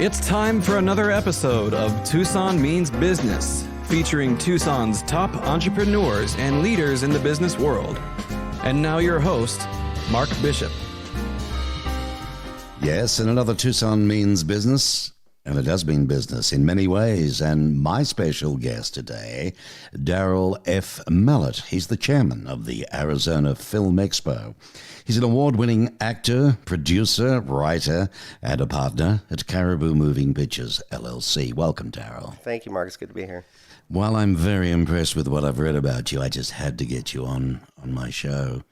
It's time for another episode of Tucson Means Business, featuring Tucson's top entrepreneurs and leaders in the business world. And now your host, Mark Bishop. Yes, and another Tucson Means Business, and it does mean business in many ways. And my special guest today, Daryl F. Mallett. He's the chairman of the Arizona Film Expo. He's an award-winning actor, producer, writer, and a partner at Caribou Moving Pictures, LLC. Welcome, Daryl. Thank you, Mark. It's good to be here. While I'm very impressed with what I've read about you, I just had to get you on my show.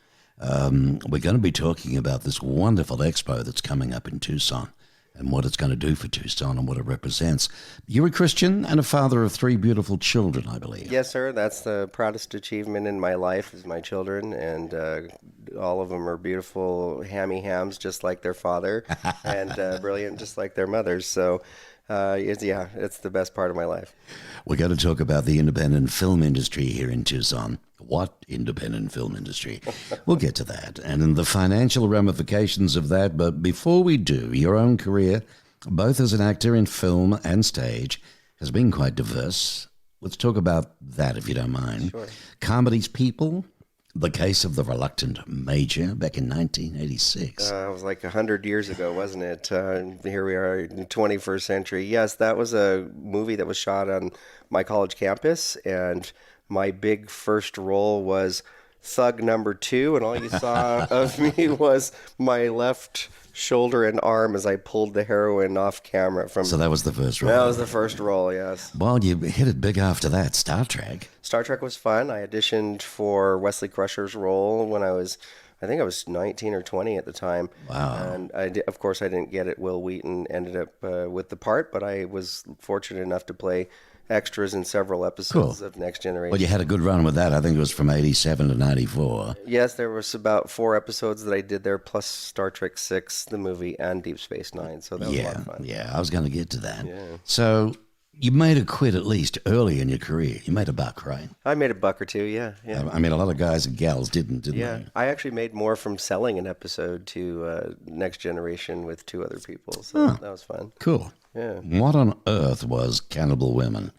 We're going to be talking about this wonderful expo that's coming up in Tucson and what it's going to do for Tucson and what it represents. You're a Christian and a father of 3 beautiful children, I believe. Yes, sir. That's the proudest achievement in my life is my children, and all of them are beautiful hammy hams just like their father and brilliant just like their mothers. So, it's the best part of my life. We're going to talk about the independent film industry here in Tucson. What independent film industry? We'll get to that and the financial ramifications of that. But before we do, your own career, both as an actor in film and stage, has been quite diverse. Let's talk about that, if you don't mind. Sure. Comedy's People, The Case of the Reluctant Major, back in 1986. It was like 100 years ago, wasn't it? Here we are in the 21st century. Yes, that was a movie that was shot on my college campus, and my big first role was thug number 2, and all you saw of me was my left shoulder and arm as I pulled the heroin off camera from. So that was the first role. That was the first role, yes. Well, you hit it big after that. Star Trek. Star Trek was fun. I auditioned for Wesley Crusher's role when I was 19 or 20 at the time. Wow. And of course, I didn't get it. Will Wheaton ended up with the part, but I was fortunate enough to play extras in several episodes of Next Generation. Well, you had a good run with that. I think it was from 87 to 94. Yes, there was about 4 episodes that I did there, plus Star Trek 6, the movie, and Deep Space Nine. So that was a lot of fun. Yeah, I was going to get to that. Yeah. So you made a quid at least early in your career. You made a buck, right? I made a buck or two, yeah. I mean, a lot of guys and gals didn't they? I actually made more from selling an episode to Next Generation with 2 other people, so that was fun. Cool. Yeah. What on earth was Cannibal Women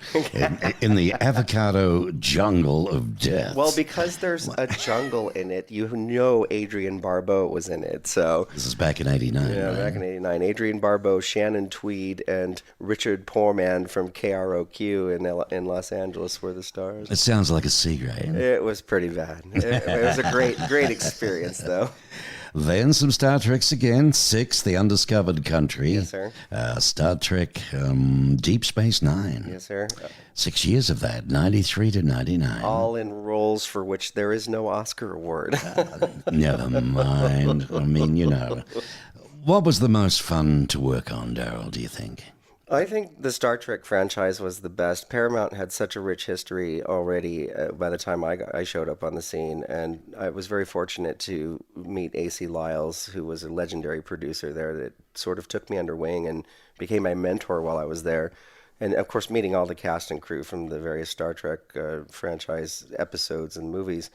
in the avocado jungle of death? Well, because there's a jungle in it, you know Adrienne Barbeau was in it. So this is back in 89. Yeah, right? back in 89. Adrienne Barbeau, Shannon Tweed, and Richard Poorman from KROQ in Los Angeles were the stars. It sounds like a C grade. It was pretty bad. It was a great experience, though. Then some Star Treks again. 6, The Undiscovered Country. Yes, sir. Star Trek Deep Space Nine. Yes, sir. 6 years of that, 93 to 99. All in roles for which there is no Oscar award. Never mind. I mean, What was the most fun to work on, Daryl, do you think? I think the Star Trek franchise was the best. Paramount had such a rich history already by the time I showed up on the scene, and I was very fortunate to meet A.C. Lyles, who was a legendary producer there that sort of took me under wing and became my mentor while I was there. And, of course, meeting all the cast and crew from the various Star Trek franchise episodes and movies,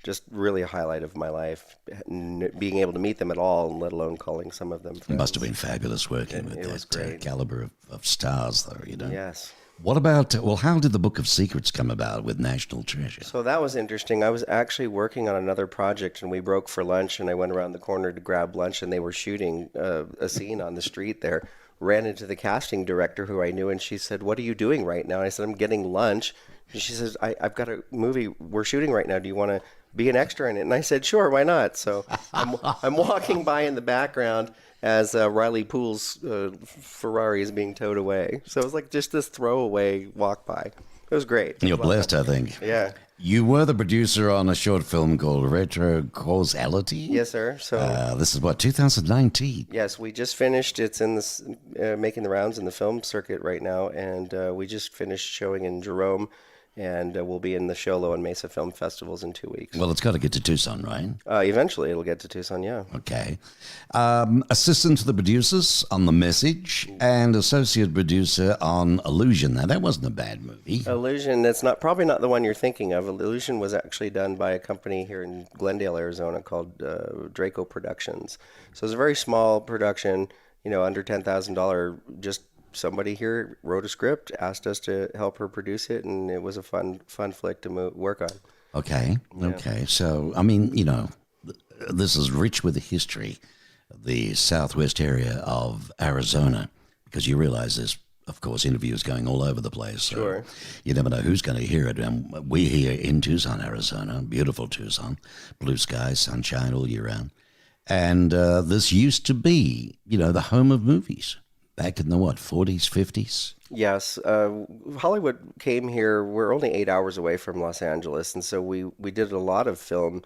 just really a highlight of my life, being able to meet them at all, let alone calling some of them friends. It must have been fabulous working with that caliber of stars, though, Yes. What about, how did the Book of Secrets come about with National Treasure? So that was interesting. I was actually working on another project, and we broke for lunch, and I went around the corner to grab lunch, and they were shooting a scene on the street there. Ran into the casting director who I knew, and she said, "What are you doing right now?" And I said, "I'm getting lunch." And she says, I've got a movie we're shooting right now. Do you want to be an extra in it? And I said, "Sure, why not?" So I'm walking by in the background as Riley Poole's Ferrari is being towed away. So it was like just this throwaway walk by. It was great. You're blessed, I think. Yeah. You were the producer on a short film called Retro Causality? Yes, sir. So this is 2019? Yes, we just finished. It's in this making the rounds in the film circuit right now, and we just finished showing in Jerome, and we'll be in the Sholo and Mesa Film Festivals in 2 weeks. Well, it's got to get to Tucson, right? Eventually, it'll get to Tucson, yeah. Okay. Assistant to the producers on The Message and associate producer on Illusion. Now, that wasn't a bad movie. Illusion, that's probably not the one you're thinking of. Illusion was actually done by a company here in Glendale, Arizona called Draco Productions. So it's a very small production, under $10,000, just somebody here wrote a script, asked us to help her produce it, and it was a fun flick to work on. Okay. Yeah. Okay. So, I mean, this is rich with the history of the southwest area of Arizona, because you realize there's, of course, interviews going all over the place. So Sure. you never know who's going to hear it. And we're here in Tucson, Arizona, beautiful Tucson, blue skies, sunshine all year round. And this used to be, the home of movies back in the, 40s, 50s? Yes, Hollywood came here. We're only 8 hours away from Los Angeles, and so we did a lot of film.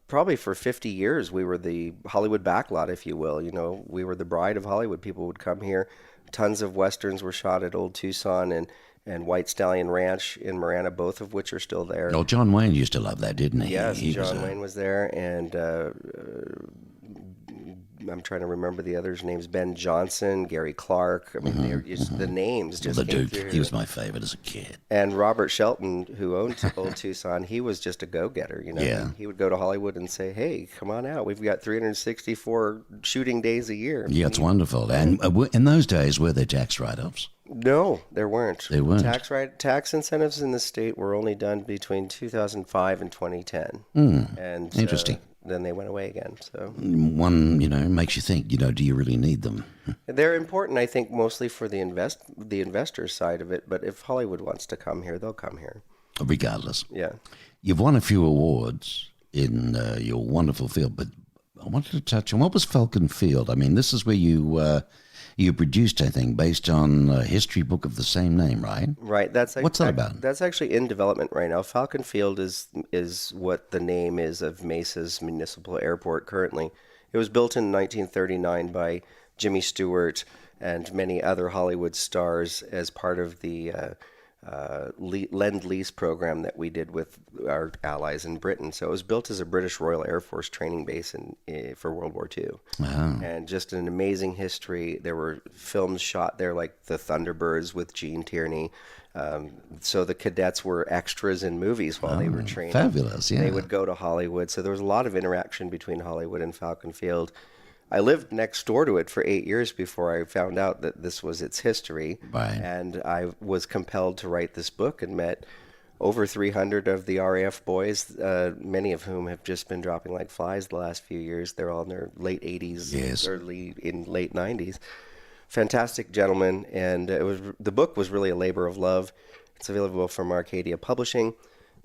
Probably for 50 years, we were the Hollywood backlot, if you will. We were the bride of Hollywood. People would come here. Tons of westerns were shot at Old Tucson and White Stallion Ranch in Marana, both of which are still there. Oh, John Wayne used to love that, didn't he? Yes, John Wayne was there, and I'm trying to remember the others' names. Ben Johnson, Gary Clark. I mean, they're just, the names just The came Duke. through. He was my favorite as a kid. And Robert Shelton, who owned Old Tucson, he was just a go-getter. Yeah. He would go to Hollywood and say, "Hey, come on out. We've got 364 shooting days a year." Yeah, it's wonderful. And in those days, were there tax write-offs? No, there weren't. They weren't. Tax incentives in the state were only done between 2005 and 2010. And Interesting. Then they went away again. So One, makes you think, do you really need them? they're important, I think, mostly for the investor side of it. But if Hollywood wants to come here, they'll come here. Regardless. Yeah. You've won a few awards in your wonderful field, but I wanted to touch on, what was Falcon Field? I mean, this is where you produced, I think, based on a history book of the same name, right? Right. What's that about? That's actually in development right now. Falcon Field is what the name is of Mesa's municipal airport currently. It was built in 1939 by Jimmy Stewart and many other Hollywood stars as part of the Lend-Lease program that we did with our allies in Britain. So it was built as a British Royal Air Force training base for World War II. Wow. And just an amazing history. There were films shot there like The Thunderbirds with Gene Tierney. So the cadets were extras in movies while they were training. Fabulous, yeah. They would go to Hollywood. So there was a lot of interaction between Hollywood and Falcon Field. I lived next door to it for 8 years before I found out that this was its history. Right. And I was compelled to write this book and met over 300 of the RAF boys, many of whom have just been dropping like flies the last few years. They're all in their late 80s, Yes. early in late 90s. Fantastic gentlemen, and the book was really a labor of love. It's available from Arcadia Publishing.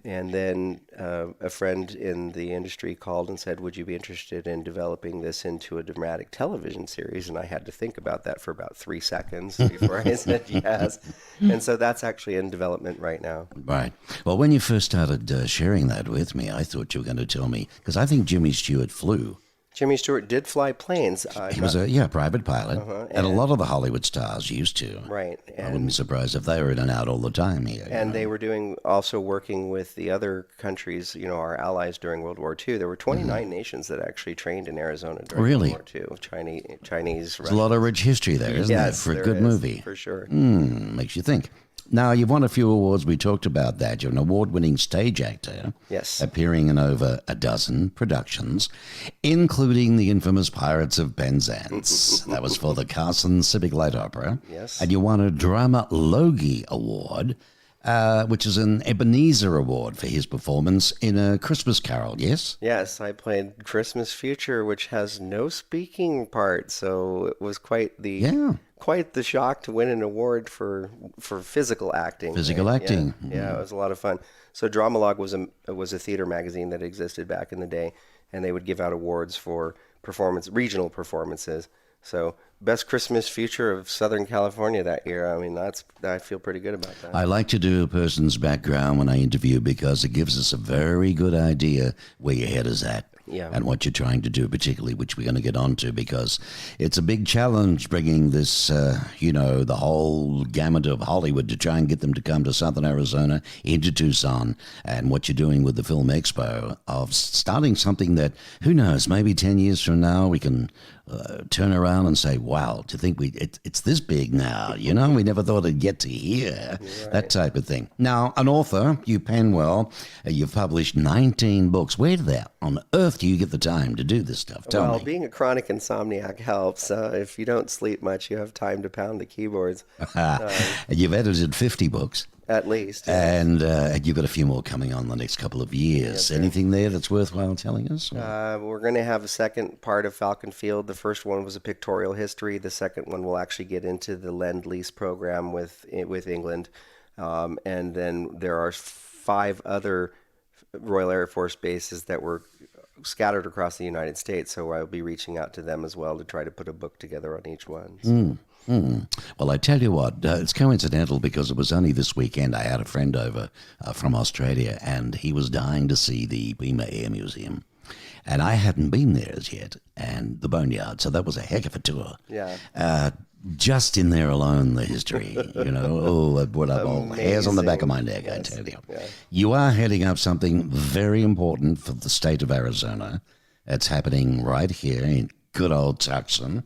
And then a friend in the industry called and said, "Would you be interested in developing this into a dramatic television series?" And I had to think about that for about 3 seconds before I said yes. And so that's actually in development right now. Right. Well, when you first started sharing that with me, I thought you were going to tell me, because I think Jimmy Stewart flew. Jimmy Stewart did fly planes. He was a private pilot, and a lot of the Hollywood stars used to. Right. I wouldn't be surprised if they were in and out all the time here. And they were also working with the other countries, our allies during World War II. There were 29 nations that actually trained in Arizona during Really? World War II. Chinese, There's a lot of rich history there, isn't there, for a good is, movie? For sure. Makes you think. Now, you've won a few awards. We talked about that. You're an award-winning stage actor. Yes. Appearing in over a dozen productions, including the infamous Pirates of Penzance. That was for the Carson Civic Light Opera. Yes. And you won a Drama Logie Award, which is an Ebenezer Award for his performance in A Christmas Carol, yes? Yes, I played Christmas Future, which has no speaking part, so it was quite the shock to win an award for physical acting. Physical right? acting. Yeah, it was a lot of fun. So Dramalogue was a theater magazine that existed back in the day, and they would give out awards for regional performances. So best Christmas Future of Southern California that year. I mean, I feel pretty good about that. I like to do a person's background when I interview because it gives us a very good idea where your head is at. Yeah. And what you're trying to do, particularly, which we're going to get onto, because it's a big challenge bringing this, the whole gamut of Hollywood to try and get them to come to Southern Arizona, into Tucson, and what you're doing with the Film Expo of starting something that, who knows, maybe 10 years from now we can turn around and say, wow, to think it's this big now, you know, we never thought it'd get to here, that type of thing. Now, an author, you pen well, you've published 19 books. Where on earth do you get the time to do this stuff? Tell me. Being a chronic insomniac helps. If you don't sleep much, you have time to pound the keyboards. You've edited 50 books. At least. And you've got a few more coming on the next couple of years. Anything there that's worthwhile telling us? We're going to have a second part of Falcon Field. The first one was a pictorial history. The second one will actually get into the Lend-Lease program with England. And then there are 5 other Royal Air Force bases that were scattered across the United States. So I'll be reaching out to them as well to try to put a book together on each one. So. Well, I tell you what, it's coincidental because it was only this weekend I had a friend over from Australia, and he was dying to see the Beamer Air Museum. And I hadn't been there as yet, and the Boneyard, so that was a heck of a tour. Yeah. Just in there alone, the history, you know, it brought up all the hairs on the back of my neck, I tell you. Yeah. You are heading up something very important for the state of Arizona. It's happening right here in good old Tucson.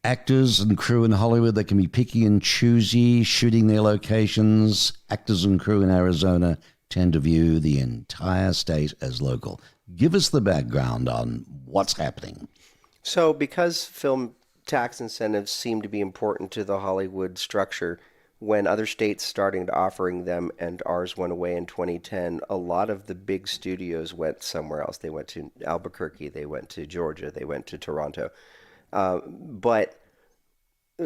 Actors and crew in Hollywood, they can be picky and choosy, shooting their locations. Actors and crew in Arizona tend to view the entire state as local. Give us the background on what's happening. So because film tax incentives seem to be important to the Hollywood structure, when other states started offering them and ours went away in 2010, a lot of the big studios went somewhere else. They went to Albuquerque, they went to Georgia, they went to Toronto. But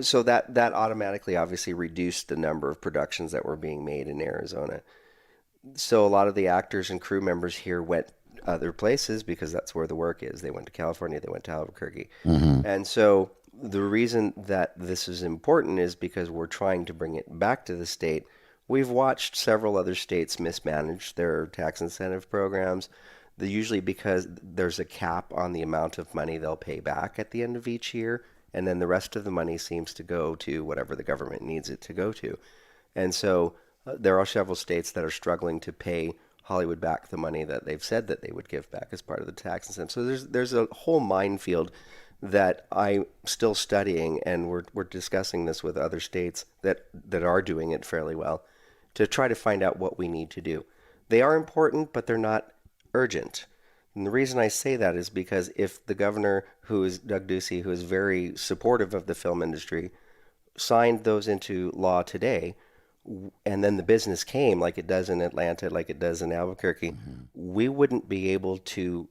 so that automatically obviously reduced the number of productions that were being made in Arizona. So a lot of the actors and crew members here went other places because that's where the work is. They went to California, they went to Albuquerque. And so the reason that this is important is because we're trying to bring it back to the state. We've watched several other states mismanage their tax incentive programs. Usually because there's a cap on the amount of money they'll pay back at the end of each year, and then the rest of the money seems to go to whatever the government needs it to go to. And so there are several states that are struggling to pay Hollywood back the money that they've said that they would give back as part of the tax incentive. So there's a whole minefield that I'm still studying, and we're discussing this with other states that are doing it fairly well to try to find out what we need to do. They are important, but they're not urgent. And the reason I say that is because if the governor, who is Doug Ducey, who is very supportive of the film industry, signed those into law today, and then the business came like it does in Atlanta, like it does in Albuquerque, we wouldn't be able to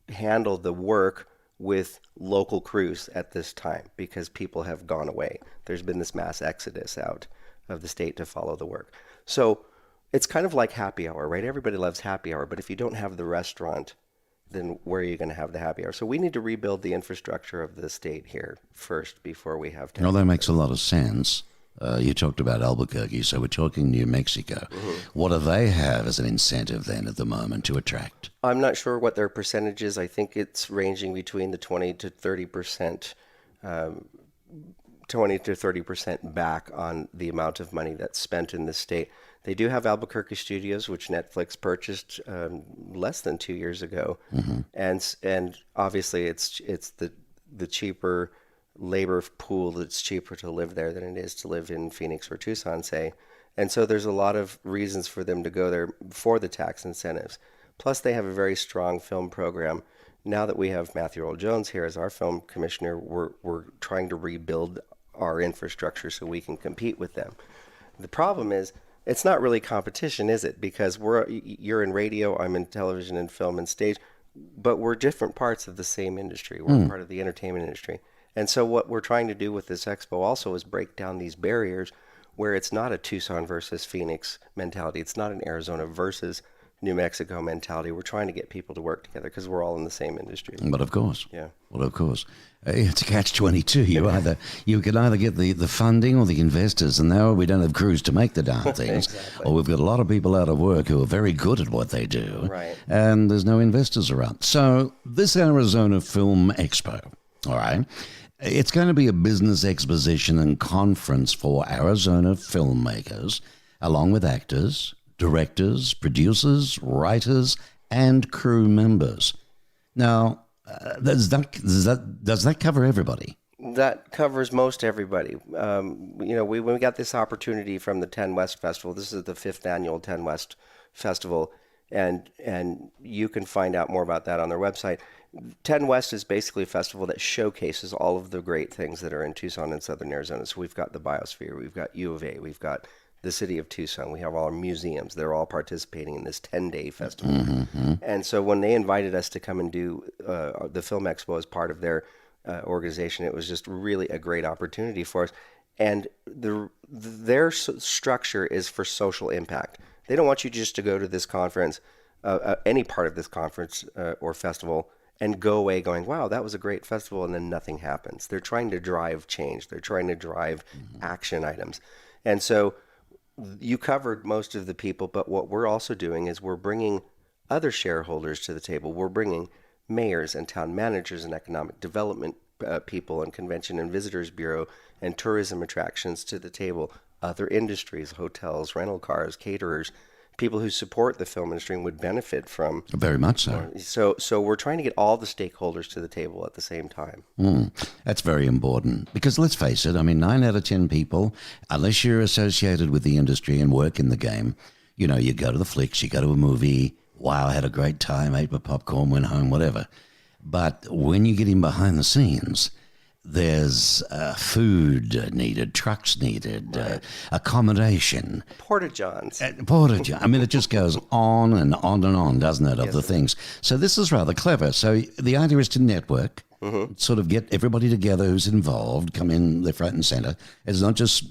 handle the work with local crews at this time because people have gone away. There's been this mass exodus out of the state to follow the work. So it's kind of like happy hour, right? Everybody loves happy hour, but if you don't have the restaurant, then where are you going to have the happy hour? So we need to rebuild the infrastructure of the state here first before we have to. No, that makes a lot of sense. You talked about Albuquerque, so we're talking New Mexico. What do they have as an incentive then at the moment to attract? I'm not sure what their percentage is. I think it's ranging between the 20 to 30%, 20 to 30% back on the amount of money that's spent in the state. They do have Albuquerque studios, which Netflix purchased less than 2 years ago, and obviously it's the cheaper labor pool. It's cheaper to live there than it is to live in Phoenix or Tucson, say, and so there's a lot of reasons for them to go there for the tax incentives. Plus, they have a very strong film program. Now that we have Matthew Earl Jones here as our film commissioner, we're trying to rebuild our infrastructure so we can compete with them. The problem is, it's not really competition, is it? Because you're in radio, I'm in television and film and stage, but we're different parts of the same industry. We're part of the entertainment industry. And so what we're trying to do with this expo also is break down these barriers where it's not a Tucson versus Phoenix mentality. It's not an Arizona versus New Mexico mentality. We're trying to get people to work together because we're all in the same industry. But of course. Yeah. Well, of course. It's a catch-22. You can either get the funding or the investors, and now we don't have crews to make the darn things. Exactly. Or we've got a lot of people out of work who are very good at what they do. Right. And there's no investors around. So this Arizona Film Expo, all right, it's going to be a business exposition and conference for Arizona filmmakers, along with actors, directors, producers, writers, and crew members. Now, Does that cover everybody? That covers most everybody. When we got this opportunity from the 10 West Festival, this is the 5th annual 10 West Festival, and you can find out more about that on their website. 10 West is basically a festival that showcases all of the great things that are in Tucson and Southern Arizona. So we've got the Biosphere, we've got U of A, we've got the city of Tucson, we have all our museums. They're all participating in this 10-day festival. Mm-hmm. And so when they invited us to come and do the Film Expo as part of their organization, it was just really a great opportunity for us. And their structure is for social impact. They don't want you just to go to this conference, any part of this conference or festival, and go away going, wow, that was a great festival, and then nothing happens. They're trying to drive change. They're trying to drive action items. And so you covered most of the people, but what we're also doing is we're bringing other shareholders to the table. We're bringing mayors and town managers and economic development people and convention and visitors bureau and tourism attractions to the table, other industries, hotels, rental cars, caterers, people who support the film industry and would benefit from. Very much so. So we're trying to get all the stakeholders to the table at the same time. That's very important because let's face it, I mean, 9 out of 10 people, unless you're associated with the industry and work in the game, you go to the flicks, you go to a movie, wow, I had a great time, ate my popcorn, went home, whatever. But when you get in behind the scenes, there's food needed, trucks needed, accommodation. Porta-johns. I mean, it just goes on and on and on, doesn't it, of the things. So this is rather clever. So the idea is to network, sort of get everybody together who's involved, come in the front and center. It's not just,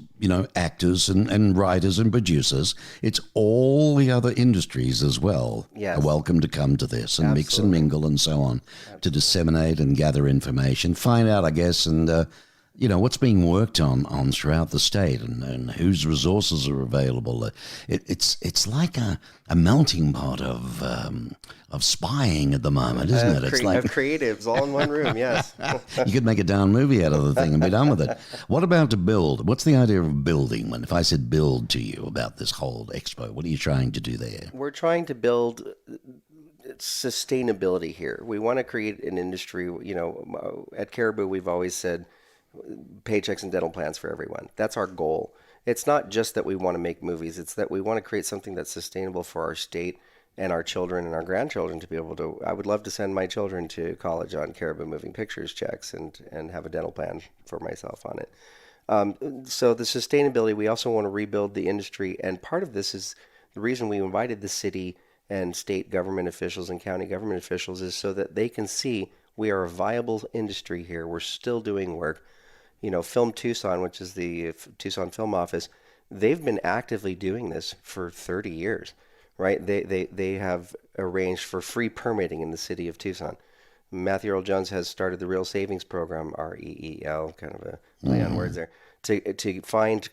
actors and writers and producers. It's all the other industries as well are welcome to come to this and mix and mingle and so on to disseminate and gather information, find out, I guess, and what's being worked on throughout the state and whose resources are available. It's like a melting pot of spying at the moment, isn't it? It's like of creatives all in one room. Yes, you could make a darn movie out of the thing and be done with it. What about to build? What's the idea of building? If I said build to you about this whole expo, what are you trying to do there? We're trying to build sustainability here. We want to create an industry. At Caribou, we've always said paychecks and dental plans for everyone. That's our goal. It's not just that we want to make movies. It's that we want to create something that's sustainable for our state and our children and our grandchildren to be able to. I would love to send my children to college on Caribou Moving Pictures checks and have a dental plan for myself on it. So the sustainability, we also want to rebuild the industry. And part of this is the reason we invited the city and state government officials and county government officials is so that they can see we are a viable industry here. We're still doing work. Film Tucson, which is the Tucson Film Office, they've been actively doing this for 30 years, right? They have arranged for free permitting in the city of Tucson. Matthew Earl Jones has started the Real Savings Program, REEL, kind of a play on words there, to find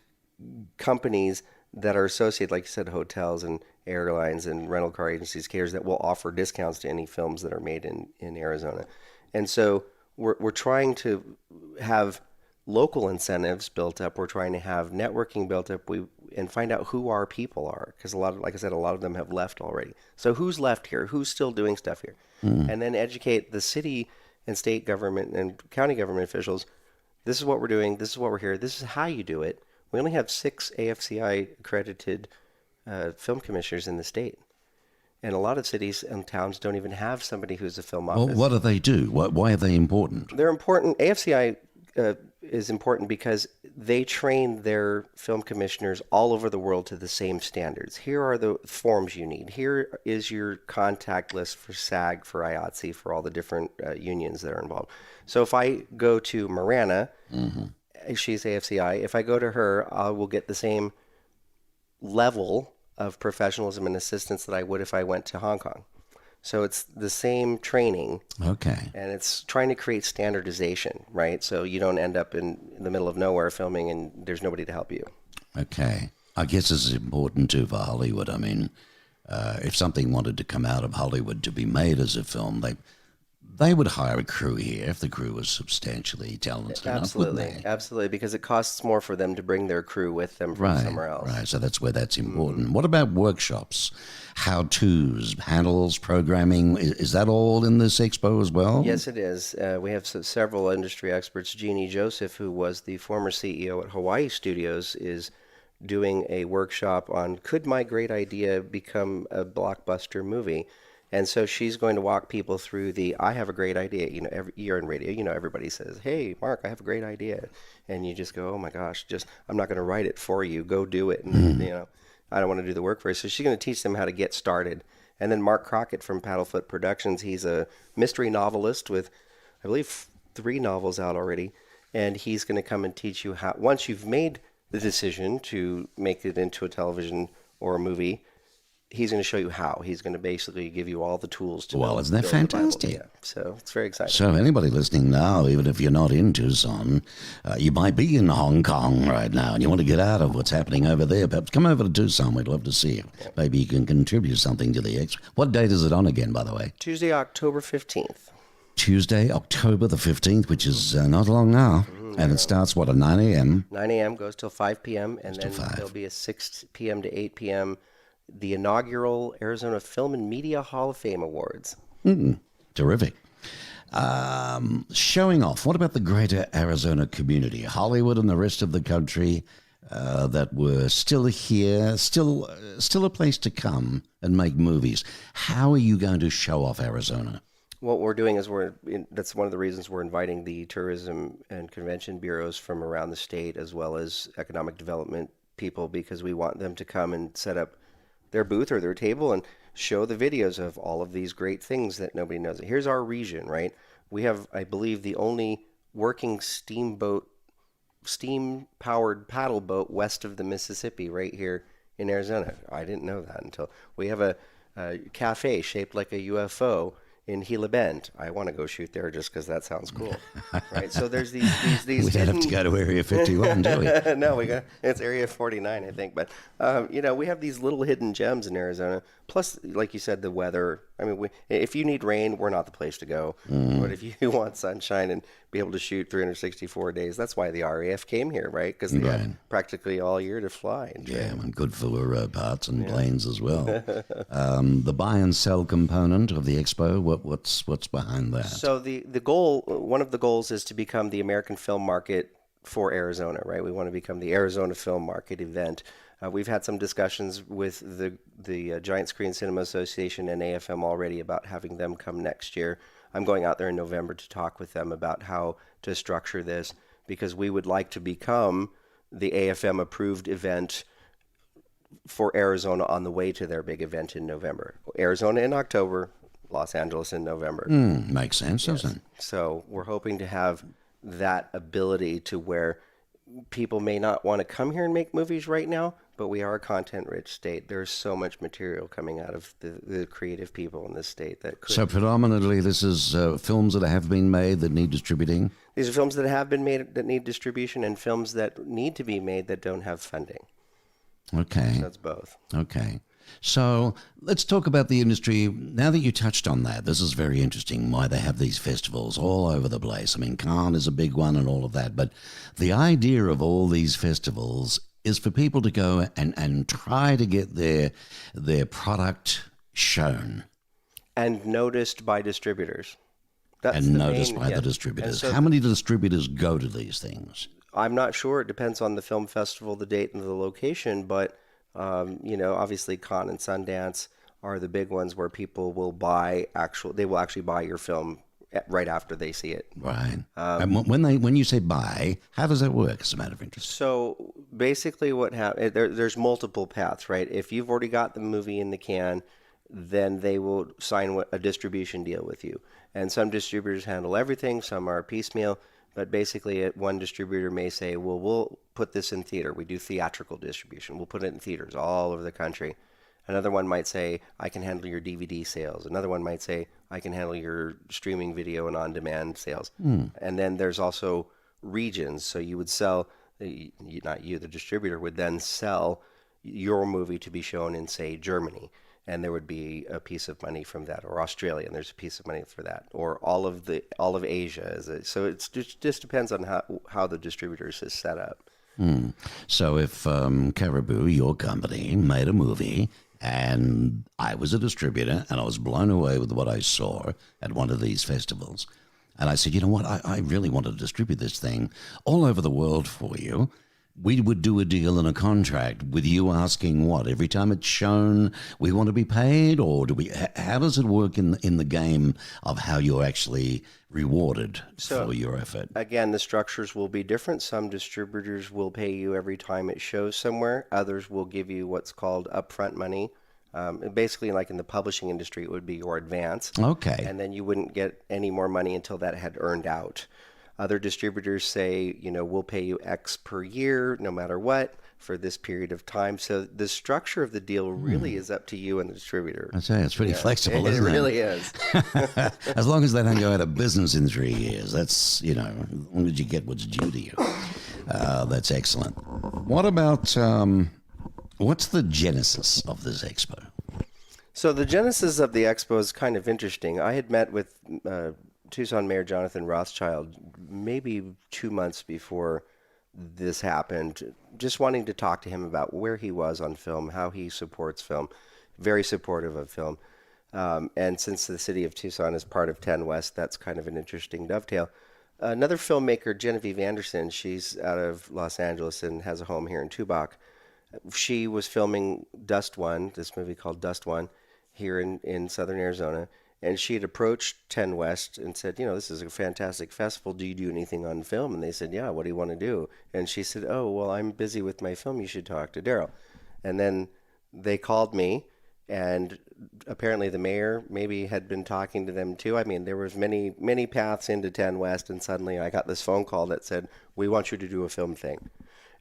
companies that are associated, like you said, hotels and airlines and rental car agencies, caterers that will offer discounts to any films that are made in Arizona. And so we're trying to have local incentives built up. We're trying to have networking built up. And find out who our people are, because like I said, a lot of them have left already. So who's left here? Who's still doing stuff here? And then educate the city and state government and county government officials. This is what we're doing. This is what we're here. This is how you do it. We only have 6 AFCI accredited film commissioners in the state. And a lot of cities and towns don't even have somebody who's a film office. Well, what do they do? Why are they important? They're important. AFCI is important because they train their film commissioners all over the world to the same standards. Here are the forms you need. Here is your contact list for SAG, for IATSE, for all the different unions that are involved. So if I go to Marana, she's AFCI. If I go to her, I will get the same level of professionalism and assistance that I would if I went to Hong Kong. So it's the same training. Okay. And it's trying to create standardization, right? So you don't end up in the middle of nowhere filming and there's nobody to help you. Okay. I guess this is important too for Hollywood. I mean, if something wanted to come out of Hollywood to be made as a film, they would hire a crew here if the crew was substantially talented enough, wouldn't they? Absolutely, because it costs more for them to bring their crew with them from somewhere else. Right. So that's where that's important. What about workshops, how-tos, handles, programming? Is that all in this expo as well? Yes, it is. We have several industry experts. Jeannie Joseph, who was the former CEO at Hawaii Studios, is doing a workshop on could my great idea become a blockbuster movie? And so she's going to walk people through I have a great idea. Every year in radio, everybody says, hey, Mark, I have a great idea. And you just go, oh my gosh, I'm not going to write it for you. Go do it. And, I don't want to do the work for you. So she's going to teach them how to get started. And then Mark Crockett from Paddlefoot Productions, he's a mystery novelist with, I believe, 3 novels out already. And he's going to come and teach you how, once you've made the decision to make it into a television or a movie, he's going to show you how. He's going to basically give you all the tools to Well, isn't that fantastic? Yeah, so it's very exciting. So anybody listening now, even if you're not in Tucson, you might be in Hong Kong right now and you want to get out of what's happening over there. Perhaps come over to Tucson. We'd love to see you. Yeah. Maybe you can contribute something to the expo. What date is it on again, by the way? Tuesday, October 15th. Tuesday, October the 15th, which is not long now. And it starts, at 9 a.m.? 9 a.m., goes till 5 p.m., and then there'll be a 6 p.m. to 8 p.m., the inaugural Arizona Film and Media Hall of Fame Awards. Terrific. Showing off. What about the greater Arizona community, Hollywood and the rest of the country that were still here, still a place to come and make movies? How are you going to show off Arizona? What we're doing is that's one of the reasons we're inviting the tourism and convention bureaus from around the state as well as economic development people, because we want them to come and set up their booth or their table and show the videos of all of these great things that nobody knows. Here's our region, right? We have, I believe, the only working steam-powered paddle boat west of the Mississippi right here in Arizona. I didn't know that until we have a cafe shaped like a UFO in Gila Bend. I want to go shoot there just because that sounds cool, right? So there's these we don't have to go to Area 51, do we? No, it's Area 49, I think. But we have these little hidden gems in Arizona. Plus, like you said, the weather. I mean, if you need rain, we're not the place to go. But if you want sunshine and be able to shoot 364 days, that's why the RAF came here, right? Because they had practically all year to fly and train. Yeah, and good for parts and planes as well. The buy and sell component of the expo, what's behind that? So the goal, one of the goals, is to become the American film market for Arizona, right? We want to become the Arizona Film Market event. We've had some discussions with the Giant Screen Cinema Association and AFM already about having them come next year. I'm going out there in November to talk with them about how to structure this, because we would like to become the AFM approved event for Arizona on the way to their big event in November. Arizona in October, Los Angeles in November. Makes sense, doesn't it? So we're hoping to have that ability to where people may not want to come here and make movies right now, but we are a content-rich state. There's so much material coming out of the creative people in this state that could. So predominantly this is films that have been made that need distributing? These are films that have been made that need distribution, and films that need to be made that don't have funding. Okay. So that's both. Okay. So let's talk about the industry. Now that you touched on that, this is very interesting, why they have these festivals all over the place. I mean, Cannes is a big one and all of that. But the idea of all these festivals is for people to go and try to get their product shown. And noticed by distributors. That's noticed by the distributors. So how many distributors go to these things? I'm not sure. It depends on the film festival, the date, and the location. But obviously Cannes and Sundance are the big ones where people will they will actually buy your film right after they see it. Right. And when you say buy, how does that work, as a matter of interest? So basically what happens, there's multiple paths, right? If you've already got the movie in the can, then they will sign a distribution deal with you. And some distributors handle everything, some are piecemeal. But basically, one distributor may say, well, we'll put this in theater. We do theatrical distribution. We'll put it in theaters all over the country. Another one might say, I can handle your DVD sales. Another one might say, I can handle your streaming video and on-demand sales. And then there's also regions. So you would sell, not you, the distributor would then sell your movie to be shown in, say, Germany. and there would be a piece of money from that, or Australia, and there's a piece of money for that, or all of Asia. So it just depends on how the distributors is set up. So if Caribou, your company, made a movie and I was a distributor and I was blown away with what I saw at one of these festivals, and I said, you know what, I really want to distribute this thing all over the world for you. We would do a deal and a contract with you asking what? Every time it's shown, we want to be paid? Or do we? How does it work in the game of how you're actually rewarded for your effort? Again, the structures will be different. Some distributors will pay you every time it shows somewhere. Others will give you what's called upfront money. Basically, like in the publishing industry, it would be your advance. Okay. And then you wouldn't get any more money until that had earned out. Other distributors say, we'll pay you X per year, no matter what, for this period of time. So the structure of the deal really is up to you and the distributor. I say it's pretty flexible, isn't it? It really is. As long as they don't go out of business in 3 years, that's, as long as you get what's due to you. That's excellent. What about, what's the genesis of this expo? So the genesis of the expo is kind of interesting. I had met with Tucson Mayor Jonathan Rothschild maybe 2 months before this happened, just wanting to talk to him about where he was on film, how he supports film, very supportive of film. And since the city of Tucson is part of 10 West, that's kind of an interesting dovetail. Another filmmaker, Genevieve Anderson, she's out of Los Angeles and has a home here in Tubac. She was filming Dust One, this movie called Dust One, here in southern Arizona. And she had approached 10 West and said, this is a fantastic festival. Do you do anything on film? And they said, yeah, what do you want to do? And she said, oh, well, I'm busy with my film. You should talk to Daryl. And then they called me, and apparently the mayor maybe had been talking to them too. I mean, there was many, many paths into 10 West, and suddenly I got this phone call that said, we want you to do a film thing.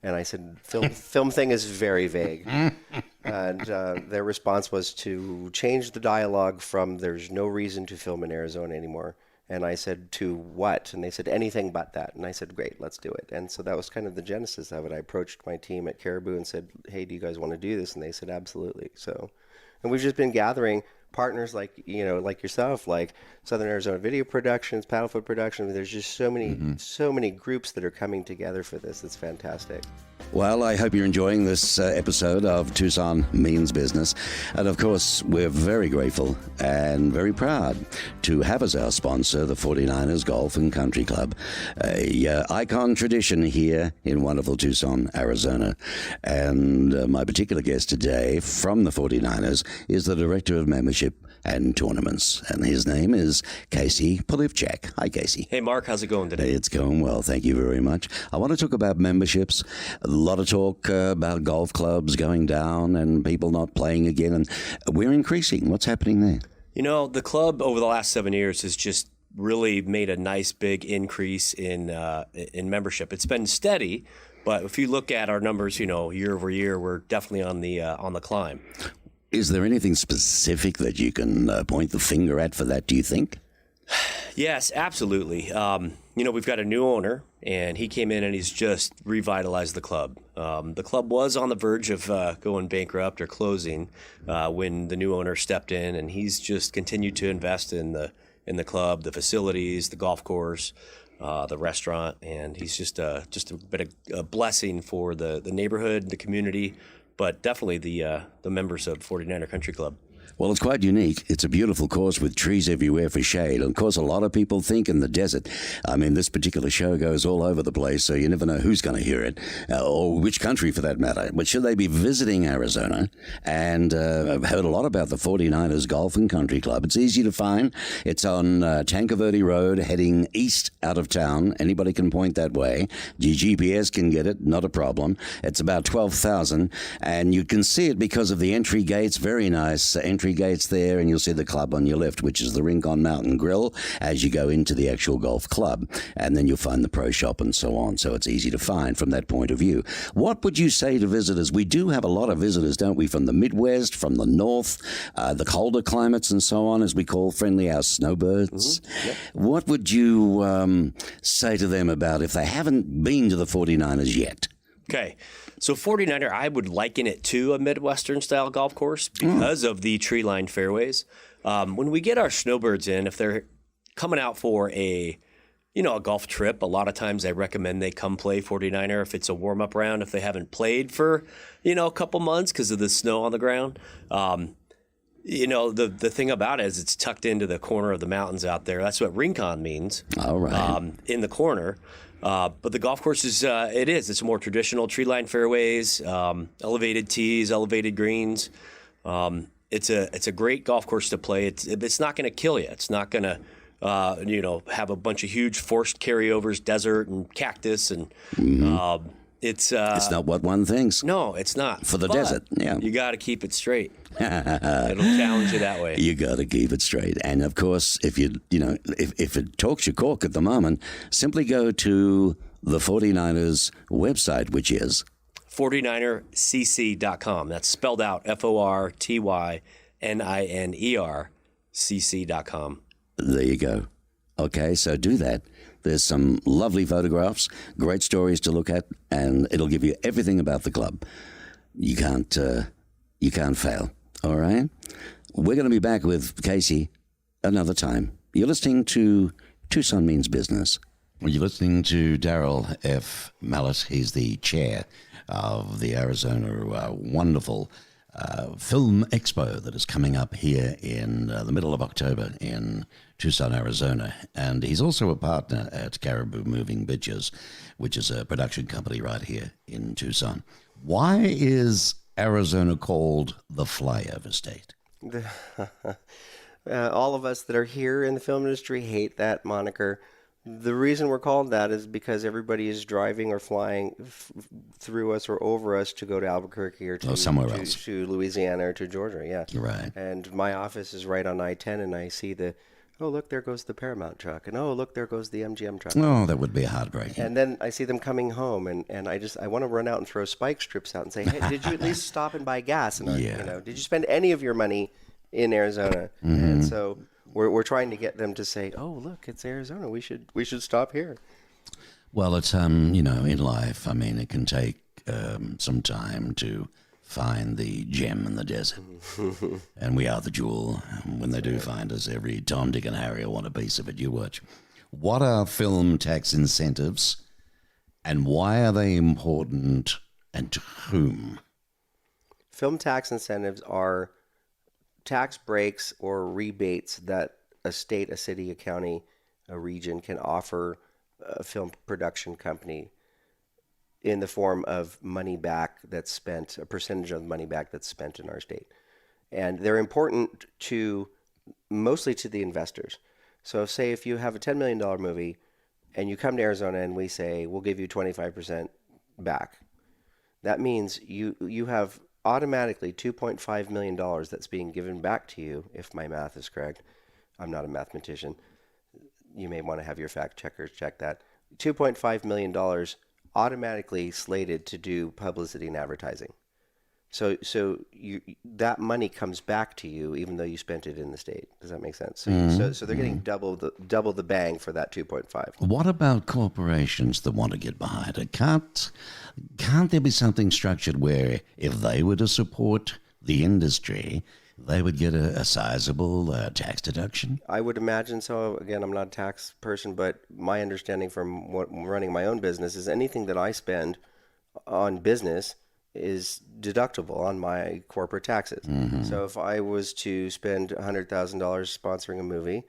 And I said, film thing is very vague. And their response was to change the dialogue from there's no reason to film in Arizona anymore. And I said, to what? And they said, anything but that. And I said, great, let's do it. And so that was kind of the genesis of it. I approached my team at Caribou and said, hey, do you guys want to do this? And they said, absolutely. So, and we've just been gathering partners like yourself, like Southern Arizona Video Productions, Paddlefoot Productions. There's just so many groups that are coming together for this. It's fantastic. Well, I hope you're enjoying this episode of Tucson Means Business. And of course, we're very grateful and very proud to have as our sponsor the 49ers Golf and Country Club, a icon tradition here in wonderful Tucson, Arizona. And my particular guest today from the 49ers is the Director of Membership and Tournaments. And his name is Casey Polivchak. Hi, Casey. Hey, Mark. How's it going today? It's going well. Thank you very much. I want to talk about memberships. A lot of talk about golf clubs going down and people not playing again. And we're increasing. What's happening there? The club over the last 7 years has just really made a nice big increase in membership. It's been steady, but if you look at our numbers, year over year, we're definitely on the climb. Is there anything specific that you can point the finger at for that, do you think? Yes, absolutely. We've got a new owner, and he came in and he's just revitalized the club. The club was on the verge of going bankrupt or closing when the new owner stepped in, and he's just continued to invest in the club, the facilities, the golf course, the restaurant, and he's just been a blessing for the neighborhood, the community, but definitely the members of 49er Country Club. Well, it's quite unique. It's a beautiful course with trees everywhere for shade. And of course, a lot of people think in the desert. I mean, this particular show goes all over the place, so you never know who's going to hear it, or which country for that matter. But should they be visiting Arizona? And I've heard a lot about the 49ers Golf and Country Club. It's easy to find. It's on Tanque Verde Road, heading east out of town. Anybody can point that way. Your GPS can get it, not a problem. It's about 12,000, and you can see it because of the entry gates. Very nice entry gates there, and you'll see the club on your left, which is the Rincon Mountain Grill, as you go into the actual golf club, and then you'll find the pro shop and so on. So it's easy to find from that point of view. What would you say to visitors? We do have a lot of visitors, don't we, from the Midwest, from the North, the colder climates and so on, as we call friendly our snowbirds. Mm-hmm. Yep. What would you say to them about if they haven't been to the 49ers yet? Okay, so 49er, I would liken it to a Midwestern-style golf course because of the tree-lined fairways. When we get our snowbirds in, if they're coming out for a golf trip, a lot of times I recommend they come play 49er if it's a warm-up round, if they haven't played for, a couple months because of the snow on the ground. The thing about it is it's tucked into the corner of the mountains out there. That's what Rincon means. All right. In the corner. But the golf course is, it's more traditional tree-lined fairways, elevated tees, elevated greens. It's a great golf course to play. It's not going to kill you. It's not going to, have a bunch of huge forced carryovers, desert and cactus. And it's not what one thinks. No, it's not. For the But desert, yeah. You got to keep it straight. It'll challenge you that way. You got to keep it straight. And of course, if if it talks your cork at the moment, simply go to the 49ers website, which is 49ercc.com. That's spelled out FORTYNINERCC.com. There you go. Okay, so do that. There's some lovely photographs, great stories to look at, and it'll give you everything about the club. You can't fail. All right? We're going to be back with Casey another time. You're listening to Tucson Means Business. Well, you're listening to Daryl F. Mallett. He's the chair of the Arizona wonderful film expo that is coming up here in the middle of October in Tucson, Arizona. And he's also a partner at Caribou Moving Pictures, which is a production company right here in Tucson. Why is Arizona called the flyover state? All of us that are here in the film industry hate that moniker. The reason we're called that is because everybody is driving or flying through us or over us to go to Albuquerque or somewhere else. To Louisiana or to Georgia, yeah. Right. And my office is right on I-10, and I see oh, look, there goes the Paramount truck, and oh, look, there goes the MGM truck. Oh, that would be heartbreaking. And then I see them coming home, and I want to run out and throw spike strips out and say, hey, did you at least stop and buy gas? And did you spend any of your money in Arizona? Mm-hmm. And so we're trying to get them to say, oh, look, it's Arizona. We should stop here. Well, it's in life, I mean, it can take some time to find the gem in the desert. And we are the jewel. When they do find us, every Tom, Dick, and Harry will want a piece of it. You watch. What are film tax incentives, and why are they important, and to whom? Film tax incentives are tax breaks or rebates that a state, a city, a county, a region can offer a film production company in the form of money back that's spent, a percentage of the money back that's spent in our state. And they're important mostly to the investors. So say if you have a $10 million movie and you come to Arizona and we say, we'll give you 25% back. That means you have automatically $2.5 million that's being given back to you, if my math is correct. I'm not a mathematician. You may want to have your fact checkers check that. $2.5 million automatically slated to do publicity and advertising. So that money comes back to you even though you spent it in the state. Does that make sense? So they're getting double the bang for that 2.5. What about corporations that want to get behind it? Can't there be something structured where if they were to support the industry, they would get a sizable tax deduction? I would imagine so. Again, I'm not a tax person, but my understanding from running my own business is anything that I spend on business is deductible on my corporate taxes. Mm-hmm. So if I was to spend $100,000 sponsoring a movie,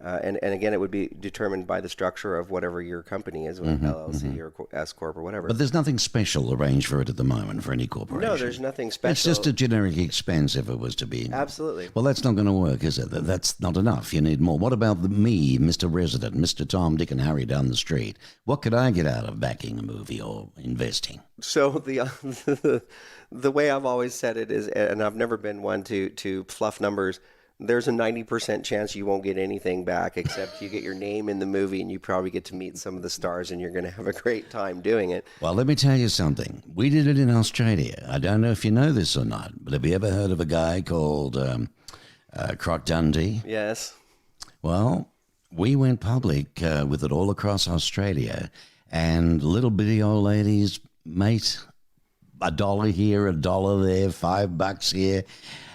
and again, it would be determined by the structure of whatever your company is, whether LLC or S Corp or whatever. But there's nothing special arranged for it at the moment for any corporation. No, there's nothing special. It's just a generic expense if it was to be. Absolutely. Well, that's not going to work, is it? That's not enough. You need more. What about me, Mr. Resident, Mr. Tom, Dick, and Harry down the street? What could I get out of backing a movie or investing? So the way I've always said it is, and I've never been one to fluff numbers, there's a 90% chance you won't get anything back except you get your name in the movie and you probably get to meet some of the stars and you're going to have a great time doing it. Well, let me tell you something. We did it in Australia. I don't know if you know this or not, but have you ever heard of a guy called Croc Dundee? Yes. Well, we went public with it all across Australia, and little bitty old ladies, mate, $1 here, $1 there, $5 here.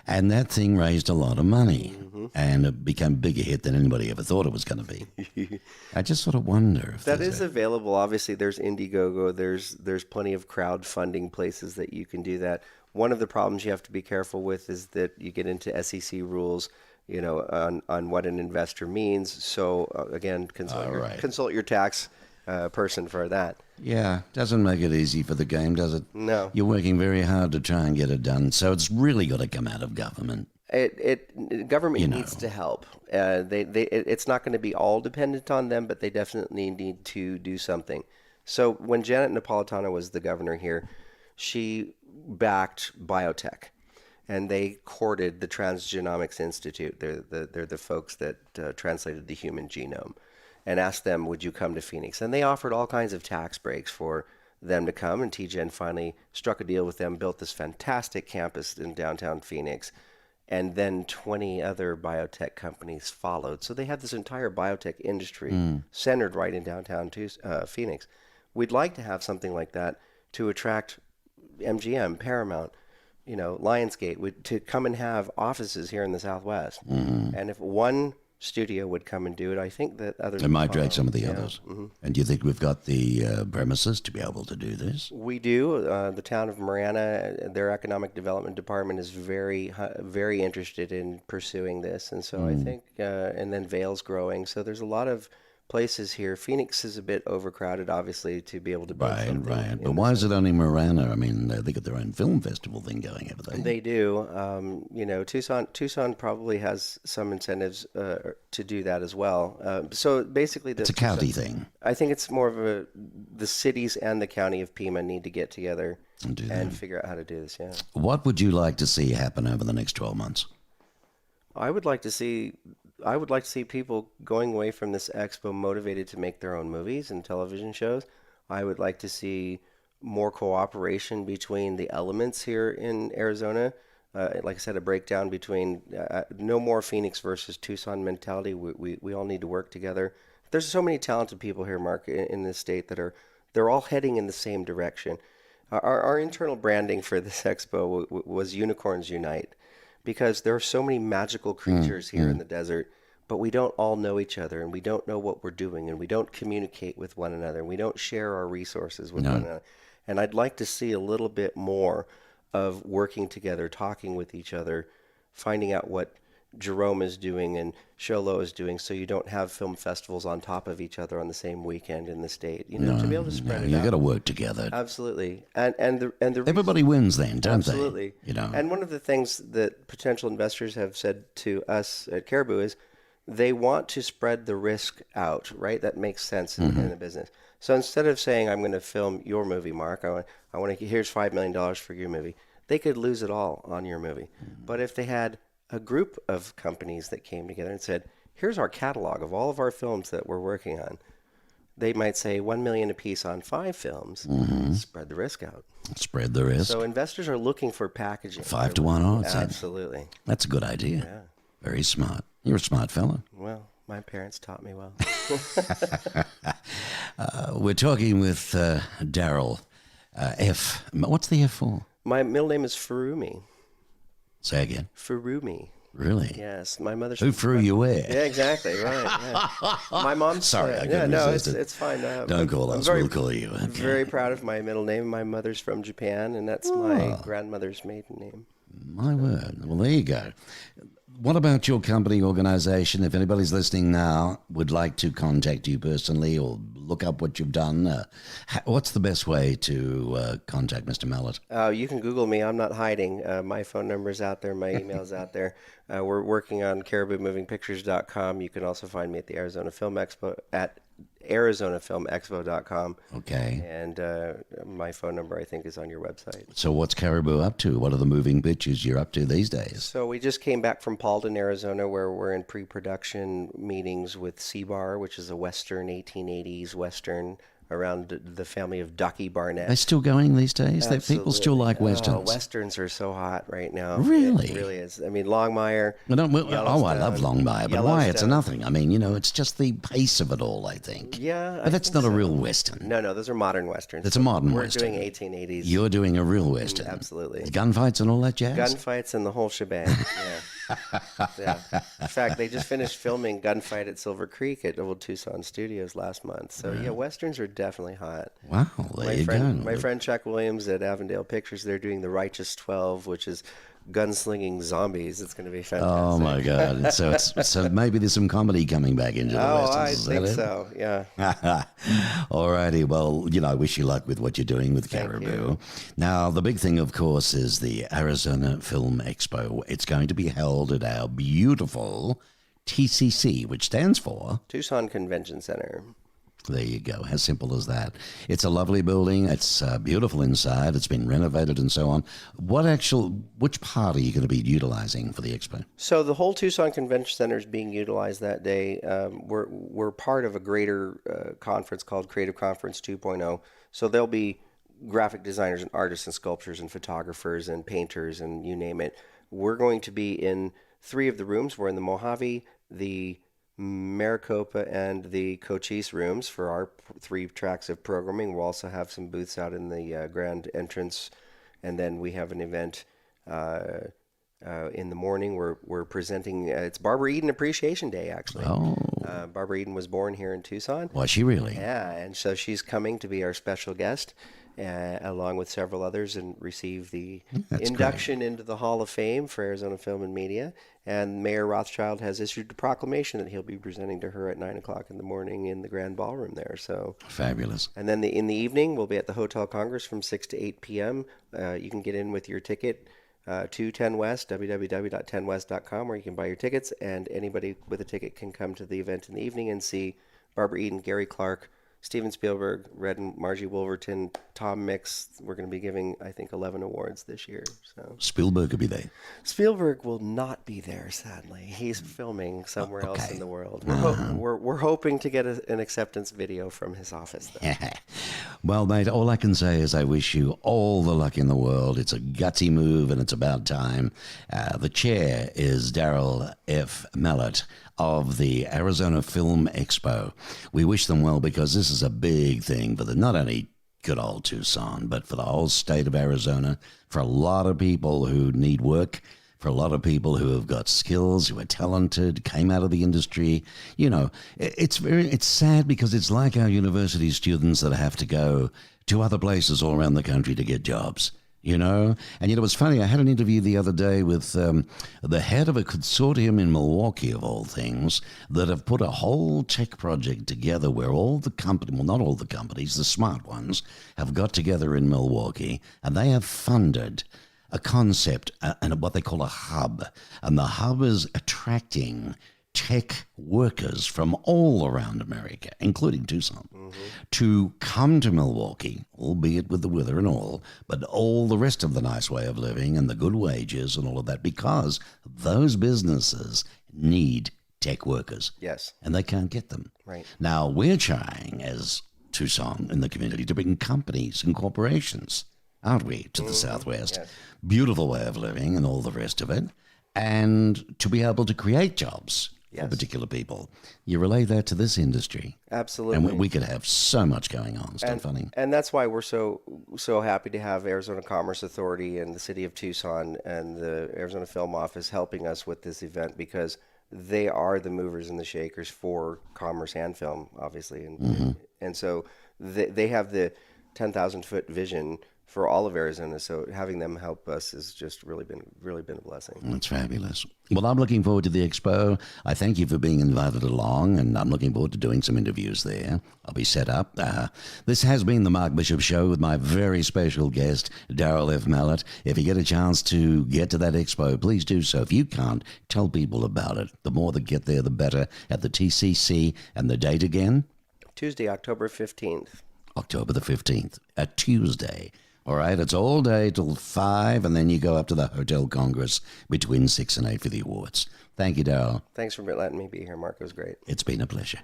And that thing raised a lot of money. And it became a bigger hit than anybody ever thought it was going to be. I just sort of wonder if that is available. Obviously, there's Indiegogo. There's plenty of crowdfunding places that you can do that. One of the problems you have to be careful with is that you get into SEC rules, on what an investor means. So again, consult your tax person for that. Yeah, doesn't make it easy for the game, does it? No. You're working very hard to try and get it done. So it's really got to come out of government. Government needs to help. It's not going to be all dependent on them, but they definitely need to do something. So when Janet Napolitano was the governor here, she backed biotech, and they courted the Transgenomics Institute. They're the folks that translated the human genome, and asked them, would you come to Phoenix? And they offered all kinds of tax breaks for them to come, and TGen finally struck a deal with them, built this fantastic campus in downtown Phoenix. And then 20 other biotech companies followed. So they had this entire biotech industry centered right in downtown Phoenix. We'd like to have something like that to attract MGM, Paramount, Lionsgate, to come and have offices here in the Southwest. And if one studio would come and do it, I think that others It might drag some of the others. And do you think we've got the premises to be able to do this? We do. The town of Marana, their economic development department is very, very interested in pursuing this. And so I think, and then Vail's growing. So there's a lot of places here. Phoenix is a bit overcrowded, obviously, to be able to build something. Right. But why is it only Marana? I mean, they got their own film festival thing going over there. They do. Tucson probably has some incentives to do that as well. So basically, it's a county thing. I think it's more of the cities and the county of Pima need to get together and figure out how to do this. Yeah. What would you like to see happen over the next 12 months? I would like to see people going away from this expo motivated to make their own movies and television shows. I would like to see more cooperation between the elements here in Arizona. Like I said, a breakdown between no more Phoenix versus Tucson mentality. We all need to work together. There's so many talented people here, Mark, in this state they're all heading in the same direction. Our internal branding for this expo was Unicorns Unite, because there are so many magical creatures here in the desert, but we don't all know each other, and we don't know what we're doing, and we don't communicate with one another, and we don't share our resources with one another. And I'd like to see a little bit more of working together, talking with each other, finding out what Jerome is doing and Sholo is doing, so you don't have film festivals on top of each other on the same weekend in the state. To be able to spread it out. You got to work together. Absolutely, and the everybody wins then, don't they? Absolutely. And one of the things that potential investors have said to us at Caribou is they want to spread the risk out. Right, that makes sense in the business. So instead of saying I'm going to film your movie, Mark, I want to here's $5 million for your movie, they could lose it all on your movie. But if they had a group of companies that came together and said, here's our catalog of all of our films that we're working on, they might say $1 million a piece on 5 films. Spread the risk out. Spread the risk. So investors are looking for packaging. 5 to 1 odds. Absolutely. That's a good idea. Yeah. Very smart. You're a smart fellow. Well, my parents taught me well. We're talking with Daryl F. What's the F for? My middle name is Furumi. Say again. Furumi. Really? Yes, my mother's. Who threw you where? Yeah, exactly. Right. Yeah. My mom's. Sorry, I couldn't resist it. It's fine. Don't call us. We'll call you. Okay. I'm very proud of my middle name. My mother's from Japan, and that's my grandmother's maiden name. My word. Well, there you go. What about your company organization? If anybody's listening now would like to contact you personally or look up what you've done, what's the best way to contact Mr. Mallett? You can Google me. I'm not hiding. My phone number's out there. My email's out there. We're working on cariboumovingpictures.com. You can also find me at the Arizona Film Expo at ArizonaFilmExpo.com. Okay. And my phone number, I think, is on your website. So what's Caribou up to? What are the moving pictures you're up to these days? So we just came back from Paulden, Arizona, where we're in pre-production meetings with C-Bar, which is a Western, 1880s Western around the family of Ducky Barnett. They're still going these days? Absolutely. People still like Westerns? Oh, Westerns are so hot right now. Really? It really is. I mean, Longmire. I love Longmire, but why? It's Yellowstone. nothing. I mean, it's just the pace of it all, I think. Yeah. But that's not a real Western. No, those are modern Westerns. It's a modern We're Western. doing 1880s. You're doing a real Western. Absolutely. Gunfights and all that jazz? Gunfights and the whole shebang. Yeah. In fact, they just finished filming Gunfight at Silver Creek at Old Tucson Studios last month. So yeah, Westerns are definitely hot. Wow, there you go. My friend Chuck Williams at Avondale Pictures, they're doing The Righteous 12, which is gunslinging zombies. It's going to be fantastic. Oh my God! So maybe there's some comedy coming back into the Westerns. I Is that think it? so. Yeah. All righty. Well, I wish you luck with what you're doing with Caribou. Now, the big thing, of course, is the Arizona Film Expo. It's going to be held at our beautiful TCC, which stands for Tucson Convention Center. There you go. How simple as that? It's a lovely building. It's beautiful inside. It's been renovated and so on. Which part are you going to be utilizing for the expo? So the whole Tucson Convention Center is being utilized that day. We're part of a greater conference called Creative Conference 2.0. So there'll be graphic designers and artists and sculptors and photographers and painters and you name it. We're going to be in 3 of the rooms. We're in the Mojave, the Maricopa, and the Cochise rooms for our 3 tracks of programming. We'll also have some booths out in the grand entrance, and then we have an event in the morning. We're presenting. It's Barbara Eden Appreciation Day, actually. Oh. Barbara Eden was born here in Tucson. Was she really? Yeah, and so she's coming to be our special guest, along with several others, and receive the induction into the Hall of Fame for Arizona Film and Media. And Mayor Rothschild has issued a proclamation that he'll be presenting to her at 9 o'clock in the morning in the Grand Ballroom there. So Fabulous. And then in the evening, we'll be at the Hotel Congress from 6 to 8 p.m. You can get in with your ticket to 10 West, www.10west.com, where you can buy your tickets, and anybody with a ticket can come to the event in the evening and see Barbara Eden, Gary Clark, Steven Spielberg, Red and Margie Wolverton, Tom Mix. We're going to be giving, I think, 11 awards this year. So Spielberg will be there. Spielberg will not be there, sadly. He's filming somewhere else in the world. We're hoping to get an acceptance video from his office, though. Well, mate, all I can say is I wish you all the luck in the world. It's a gutsy move, and it's about time. The chair is Daryl F. Mallett of the Arizona Film Expo. We wish them well because this is a big thing for not only good old Tucson, but for the whole state of Arizona, for a lot of people who need work, for a lot of people who have got skills, who are talented, came out of the industry. It's sad because it's like our university students that have to go to other places all around the country to get jobs. And it was funny. I had an interview the other day with the head of a consortium in Milwaukee, of all things, that have put a whole tech project together where all the companies, well, not all the companies, the smart ones, have got together in Milwaukee, and they have funded a concept and what they call a hub. And the hub is attracting tech workers from all around America, including Tucson, to come to Milwaukee, albeit with the weather and all, but all the rest of the nice way of living and the good wages and all of that, because those businesses need tech workers. Yes. And they can't get them. Right. Now, we're trying, as Tucson in the community, to bring companies and corporations, aren't we, to the Southwest? Yes. Beautiful way of living and all the rest of it, and to be able to create jobs for particular people. You relay that to this industry. Absolutely. And we could have so much going on. It's funny. And that's why we're so happy to have Arizona Commerce Authority and the City of Tucson and the Arizona Film Office helping us with this event, because they are the movers and the shakers for commerce and film, obviously. And so they have the 10,000-foot vision for all of Arizona. So having them help us has just really been a blessing. That's fabulous. Well, I'm looking forward to the expo. I thank you for being invited along, and I'm looking forward to doing some interviews there. I'll be set up. This has been the Mark Bishop Show with my very special guest, Daryl F. Mallett. If you get a chance to get to that expo, please do so. If you can't, tell people about it. The more that get there, the better. At the TCC, and the date again? Tuesday, October 15th. October the 15th, a Tuesday. All right, it's all day till 5, and then you go up to the Hotel Congress between 6 and 8 for the awards. Thank you, Daryl. Thanks for letting me be here, Mark. It was great. It's been a pleasure.